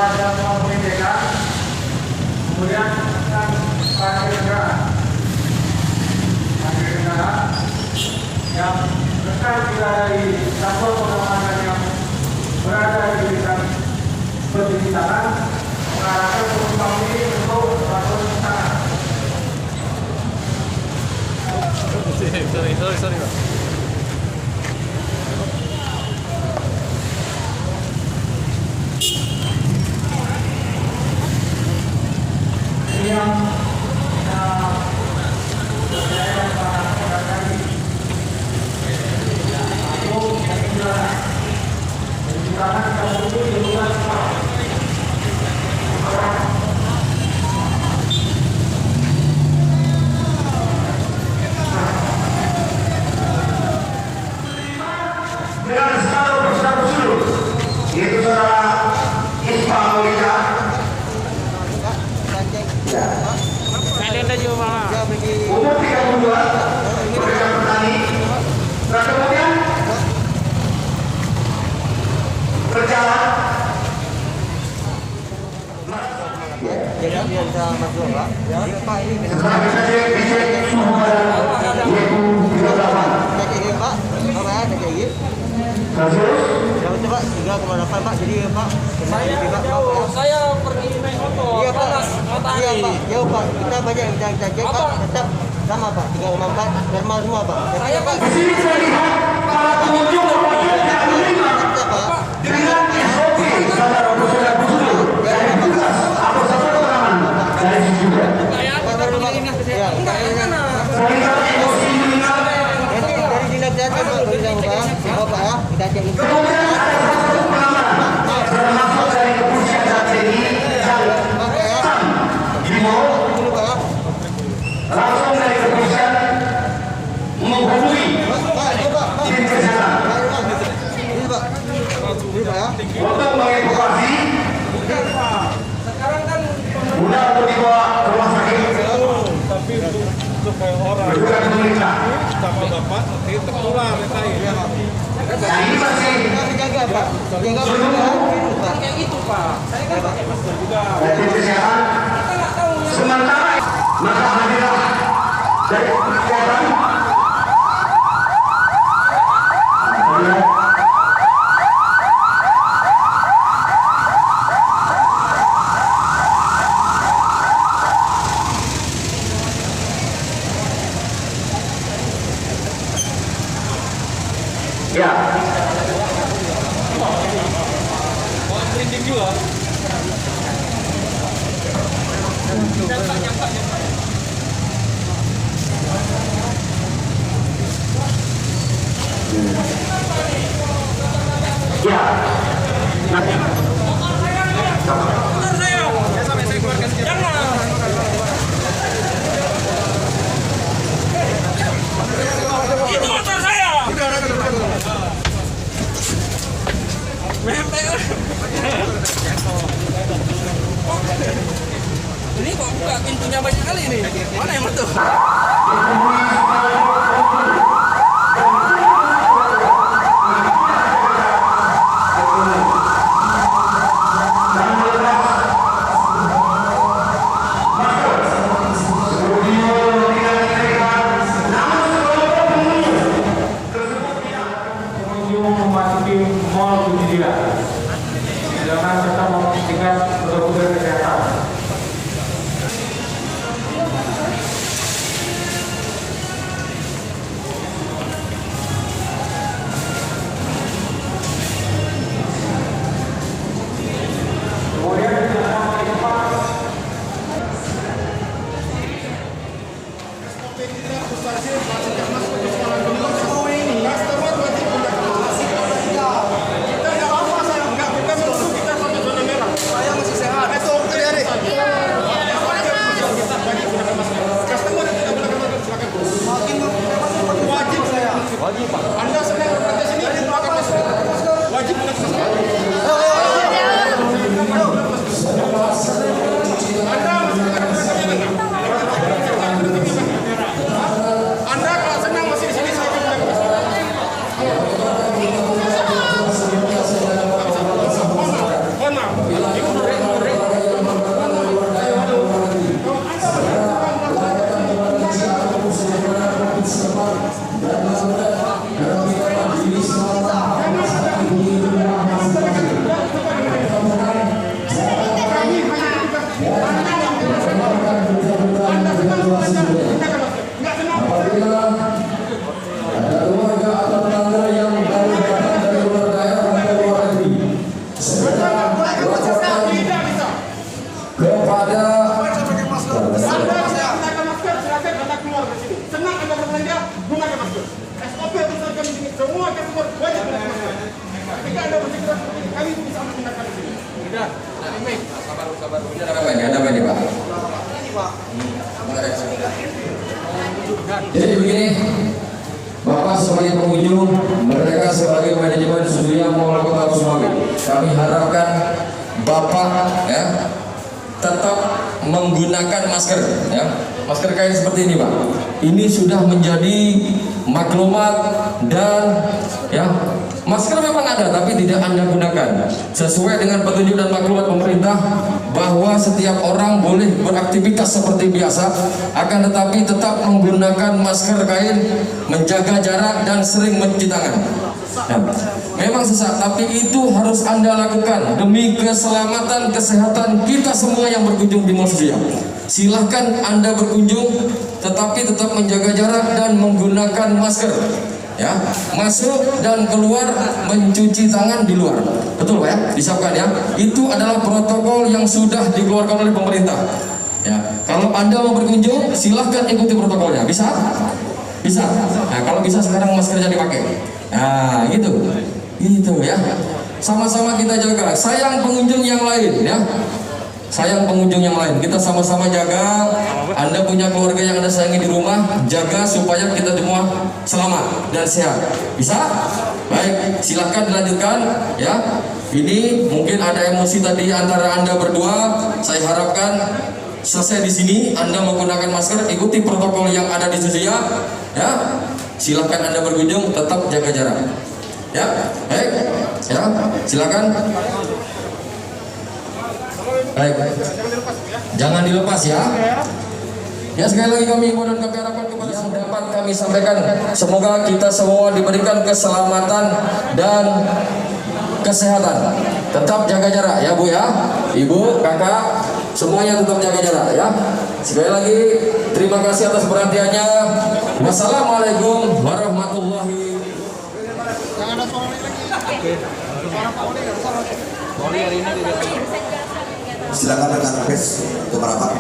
ada pendidikan, kemudian parkir kendaraan yang dekat dari sambal pengamanan yang berada di dekat perjalanan mengarahkan penumpang ini untuk melakukan kesana. Sorry, Pak. Yang saya katakan dengan skala berstatus dulu, yaitu saudara Isma Maulida. Umur 32, pekerjaan petani. Dan kemudian berjalan. Jadi dia bisa masuk, Pak. Jadi Pak ini Sekarang bisa dicek suhu badan, yaitu 38. cek ini, Pak. Apa ya, cek ini? Celsius. Yang itu, Pak, 3,8, Pak. Jadi, Pak, Saya pergi naik motor, iya, Pak. panas matahari. Iya, Pak. Jauh, Pak. Kita banyak yang kita cek, Pak. Tetap sama, Pak. 3,4, normal semua, Pak. Saya, Pak, Di sini saya lihat para pengunjung yang menerima dengan SOP saudara Profesor Gusdur dari tugas atau satu keterangan dari sisi juga. saya kita pergi dinas kesehatan. Enggak, yang mana? Saya lihat emosi meninggal. Nanti dari dinas kesehatan, Pak. Bisa, Pak. Semua, Pak, ya. Kita cek ini. Kemudian ada satu pengamanan termasuk dari kepolisian dan TNI yang datang di mall. Dulu, Pak, ya. Langsung dari kepolisian menghubungi Pak, ini, Pak. tim kesehatan Ini, Pak. Ini, Pak, ya. untuk mengevakuasi Sekarang kan guna untuk dibawa ke rumah sakit. Tapi supaya orang Bukan pemerintah. sama bapak nanti tertular saya. Nah ini masih Kita menjaga, Pak. Jaga, Pak. kayak gitu, Pak. Saya kan pakai masker juga. dari tim kesehatan. Kita nggak tahu yang Sementara maka hadirlah dari kesehatan. Ya, Mau merinding juga. ya. Nanti. motor saya. Sampai saya keluarkan sekitar. Jangan. Itu motor saya. Mempel. Ini kok buka pintunya banyak kali nih. Mana yang betul? Pengunjung memasuki mall Budidia. Jangan tetap mementingkan prosedur kesehatan. Ada apa ini Pak? Jadi begini, Bapak sebagai pengunjung, mereka sebagai manajemen Suzuya Mall Kota Sumawi, kami harapkan Bapak ya tetap menggunakan masker ya. Masker kain seperti ini Pak. Ini sudah menjadi maklumat dan ya masker memang ada tapi tidak Anda gunakan sesuai dengan petunjuk dan maklumat pemerintah bahwa setiap orang boleh beraktivitas seperti biasa, akan tetapi tetap menggunakan masker kain, menjaga jarak dan sering mencuci tangan. Ya, memang sesak, tapi itu harus Anda lakukan demi keselamatan kesehatan kita semua yang berkunjung di Mall Suzuya. Silahkan Anda berkunjung, tetapi tetap menjaga jarak dan menggunakan masker. Ya, masuk dan keluar mencuci tangan di luar. Betul Pak ya? Disiapkan ya. Itu adalah protokol yang sudah dikeluarkan oleh pemerintah. Ya, kalau Anda mau berkunjung, silahkan ikuti protokolnya. Bisa? Bisa. Nah, kalau bisa sekarang maskernya dipakai. Nah, gitu ya. Sama-sama kita jaga. Sayang pengunjung yang lain ya. Sayang pengunjung yang lain. Kita sama-sama jaga. Anda punya keluarga yang Anda sayangi di rumah, jaga supaya kita semua selamat dan sehat. Bisa? Baik, silahkan dilanjutkan ya. Ini mungkin ada emosi tadi antara Anda berdua. Saya harapkan selesai di sini Anda menggunakan masker, ikuti protokol yang ada di Suzuya ya. Silahkan Anda berkunjung, tetap jaga jarak ya. Baik ya, silakan. Baik, jangan dilepas ya. Ya, sekali lagi kami himbau dan kami harapkan kepada yang dapat kami sampaikan, semoga kita semua diberikan keselamatan dan kesehatan. Tetap jaga jarak ya Bu ya, Ibu, Kakak, semuanya tetap jaga jarak ya. Sekali lagi terima kasih atas perhatiannya. Wassalamualaikum warahmatullahi Silakan rekan Pes untuk merapat.